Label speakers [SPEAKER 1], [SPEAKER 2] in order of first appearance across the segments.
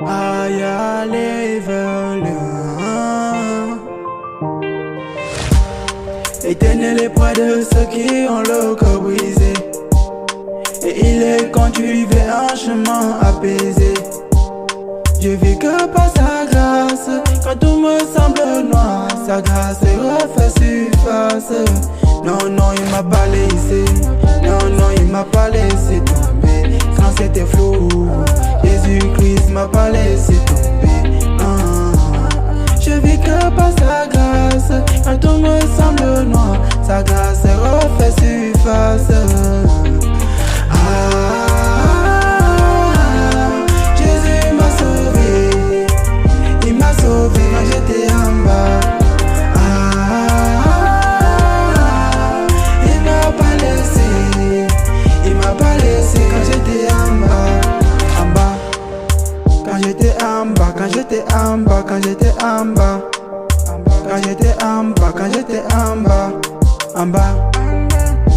[SPEAKER 1] à y aller vers le Éternel est près de ceux qui ont le cœur brisé, et il est cultivé un chemin apaisé. Je vis que par sa grâce, quand tout me semble noir, sa grâce refait surface. Non, non, il m'a pas laissé, non, non, il m'a pas laissé tomber quand c'était flou. Jésus-Christ m'a pas laissé tomber. Je vis que par sa grâce, quand tout me semble noir, sa grâce refait surface. Jésus m'a sauvé, il m'a sauvé quand j'étais en bas. Il m'a pas laissé, il m'a pas laissé quand j'étais en bas. En bas, quand j'étais en bas, quand j'étais en bas, quand j'étais en bas. Quand j'étais en bas, quand j'étais en bas. En bas.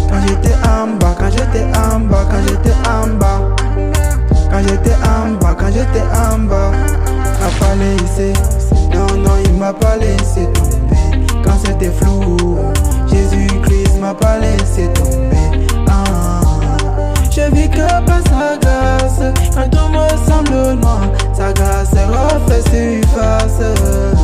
[SPEAKER 1] Quand j'étais en bas, quand j'étais en bas, quand j'étais en bas. Quand j'étais en bas, quand j'étais en bas. Il m'a pas laissé, non, non, il m'a pas laissé tomber quand c'était flou. Jésus-Christ m'a pas laissé tomber. Je vis que par sa grâce, quand tout me semble noir, sa grâce refait surface.